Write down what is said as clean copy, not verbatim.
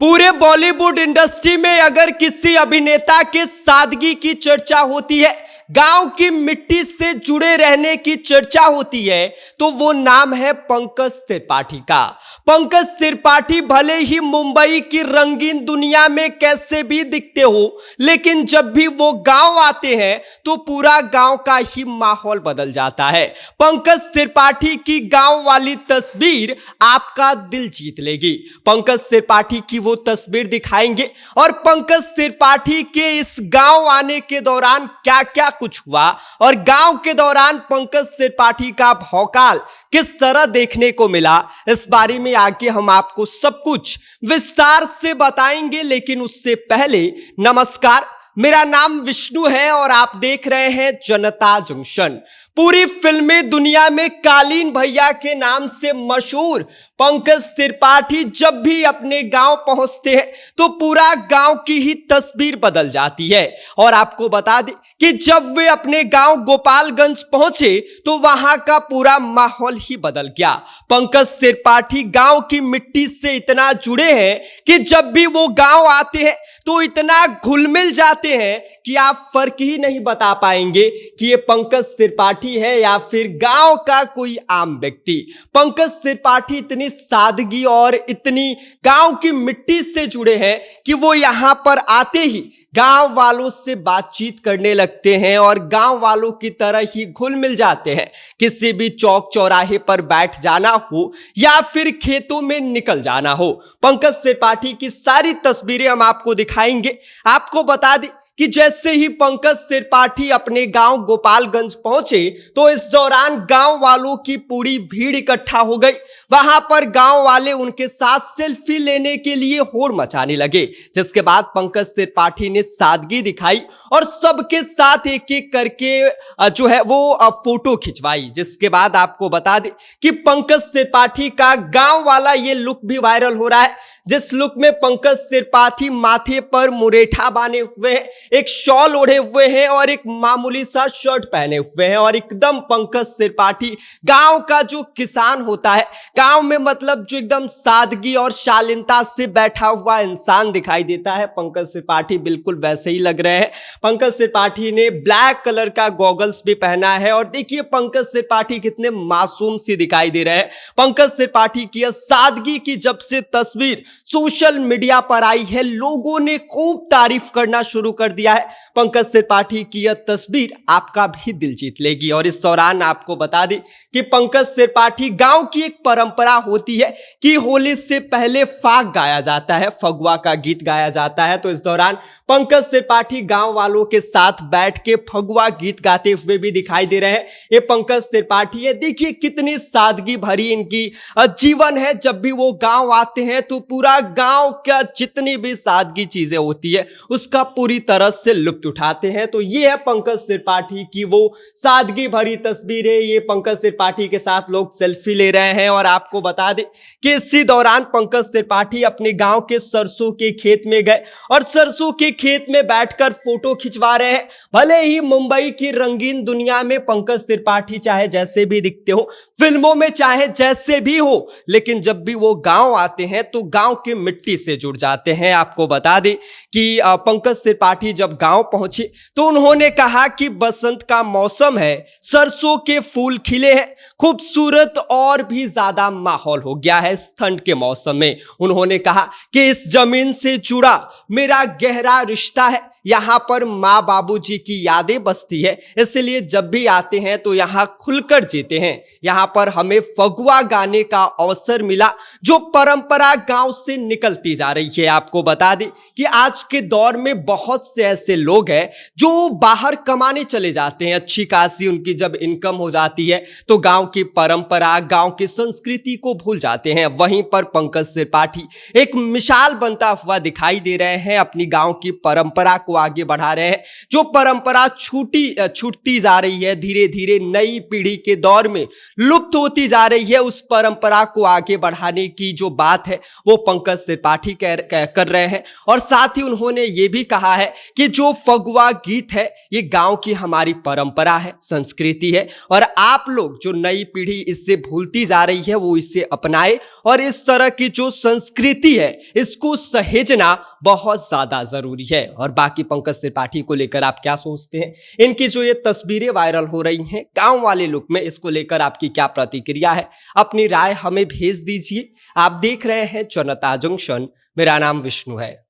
पूरे बॉलीवुड इंडस्ट्री में अगर किसी अभिनेता के सादगी की चर्चा होती है, गांव की मिट्टी से जुड़े रहने की चर्चा होती है, तो वो नाम है पंकज त्रिपाठी का। पंकज त्रिपाठी भले ही मुंबई की रंगीन दुनिया में कैसे भी दिखते हो, लेकिन जब भी वो गांव आते हैं तो पूरा गांव का ही माहौल बदल जाता है। पंकज त्रिपाठी की गांव वाली तस्वीर आपका दिल जीत लेगी। पंकज त्रिपाठी की वो तस्वीर दिखाएंगे और पंकज त्रिपाठी के इस गांव आने के दौरान क्या क्या कुछ हुआ और गांव के दौरान पंकज त्रिपाठी का भौकाल किस तरह देखने को मिला, इस बारे में आगे हम आपको सब कुछ विस्तार से बताएंगे। लेकिन उससे पहले नमस्कार, मेरा नाम विष्णु है और आप देख रहे हैं जनता जंक्शन। पूरी फिल्मी दुनिया में कालीन भैया के नाम से मशहूर पंकज त्रिपाठी जब भी अपने गांव पहुंचते हैं तो पूरा गांव की ही तस्वीर बदल जाती है। और आपको बता दें कि जब वे अपने गांव गोपालगंज पहुंचे तो वहां का पूरा माहौल ही बदल गया। पंकज त्रिपाठी गांव की मिट्टी से इतना जुड़े हैं कि जब भी वो गांव आते हैं तो इतना घुल मिल जाते हैं कि आप फर्क ही नहीं बता पाएंगे कि ये पंकज त्रिपाठी है या फिर गांव का कोई आम व्यक्ति। पंकज त्रिपाठी इतनी सादगी और इतनी गांव की मिट्टी से जुड़े हैं कि वो यहां पर आते ही गांव वालों से बातचीत करने लगते हैं और गांव वालों की तरह ही घुल मिल जाते हैं। किसी भी चौक चौराहे पर बैठ जाना हो या फिर खेतों में निकल जाना हो, पंकज त्रिपाठी की सारी तस्वीरें हम आपको दिखाएंगे। आपको बता दें कि जैसे ही पंकज त्रिपाठी अपने गांव गोपालगंज पहुंचे तो इस दौरान गांव वालों की पूरी भीड़ इकट्ठा हो गई। वहां पर गांव वाले उनके साथ सेल्फी लेने के लिए होड़ मचाने लगे, जिसके बाद पंकज त्रिपाठी ने सादगी दिखाई और सबके साथ एक एक करके जो है वो फोटो खिंचवाई। जिसके बाद आपको बता दें कि पंकज त्रिपाठी का गांव वाला ये लुक भी वायरल हो रहा है, जिस लुक में पंकज त्रिपाठी माथे पर मुरेठा बांधे हुए हैं, एक शॉल ओढ़े हुए हैं और एक मामूली सा शर्ट पहने हुए हैं और एकदम पंकज त्रिपाठी गांव का जो किसान होता है, गांव में मतलब जो एकदम सादगी और शालीनता से बैठा हुआ इंसान दिखाई देता है, पंकज त्रिपाठी बिल्कुल वैसे ही लग रहे हैं। पंकज त्रिपाठी ने ब्लैक कलर का गॉगल्स भी पहना है और देखिए पंकज त्रिपाठी कितने मासूम से दिखाई दे रहे हैं। पंकज त्रिपाठी की सादगी की जब से तस्वीर सोशल मीडिया पर आई है, लोगों ने खूब तारीफ करना शुरू कर दिया है। पंकज त्रिपाठी की यह तस्वीर आपका भी दिल जीत लेगी। और इस दौरान आपको बता दें कि पंकज त्रिपाठी गांव की एक परंपरा होती है कि होली से पहले फाग गाया जाता है, फगुआ का गीत गाया जाता है। तो इस दौरान पंकज त्रिपाठी गांव वालों के साथ बैठ के फगुआ गीत गाते हुए भी दिखाई दे रहे हैं। ये पंकज त्रिपाठी है, देखिए कितनी सादगी भरी इनकी जीवन है। जब भी वो गांव आते हैं तो पूरा गांव का जितनी भी सादगी चीजें होती है उसका पूरी तरह से लुत्फ उठाते हैं। तो ये है पंकज त्रिपाठी की वो सादगी भरी तस्वीरें। ये पंकज त्रिपाठी के साथ लोग सेल्फी ले रहे हैं और आपको बता दें कि इसी दौरान पंकज त्रिपाठी अपने गांव के सरसों के खेत में गए और सरसों के खेत में बैठकर फोटो खिंचवा रहे हैं। भले ही मुंबई की रंगीन दुनिया में पंकज त्रिपाठी चाहे जैसे भी दिखते हो, फिल्मों में चाहे जैसे भी हो, लेकिन जब भी वो गांव आते हैं तो गांव की मिट्टी से जुड़ जाते हैं। आपको बता दें कि पंकज त्रिपाठी जब गांव पहुंचे तो उन्होंने कहा कि बसंत का मौसम है, सरसों के फूल खिले हैं, खूबसूरत और भी ज्यादा माहौल हो गया है इस ठंड के मौसम में। उन्होंने कहा कि इस जमीन से जुड़ा मेरा गहरा रिश्ता है, यहाँ पर माँ बाबूजी की यादें बसती है, इसलिए जब भी आते हैं तो यहाँ खुलकर जीते हैं। यहाँ पर हमें फगुआ गाने का अवसर मिला जो परंपरा गांव से निकलती जा रही है। आपको बता दें कि आज के दौर में बहुत से ऐसे लोग हैं जो बाहर कमाने चले जाते हैं, अच्छी खासी उनकी जब इनकम हो जाती है तो गांव की परंपरा, गांव की संस्कृति को भूल जाते हैं। वहीं पर पंकज त्रिपाठी एक मिसाल बनता हुआ दिखाई दे रहे हैं, अपनी गांव की परंपरा को आगे बढ़ा रहे हैं। जो परंपरा छूटती जा रही है, धीरे धीरे नई पीढ़ी के दौर में लुप्त होती जा रही है, उस परंपरा को आगे बढ़ाने की जो बात है वो पंकज त्रिपाठी कर रहे हैं। और साथ ही उन्होंने ये भी कहा है कि जो फगुआ गीत है ये गांव की हमारी परंपरा है, संस्कृति है, और आप लोग जो नई पीढ़ी इससे भूलती जा रही है वो इसे अपनाए और इस तरह की जो संस्कृति है इसको सहेजना बहुत ज्यादा जरूरी है। और बाकी पंकज त्रिपाठी को लेकर आप क्या सोचते हैं? इनकी जो ये तस्वीरें वायरल हो रही हैं गांव वाले लुक में, इसको लेकर आपकी क्या प्रतिक्रिया है? अपनी राय हमें भेज दीजिए। आप देख रहे हैं जनता जंक्शन, मेरा नाम विष्णु है।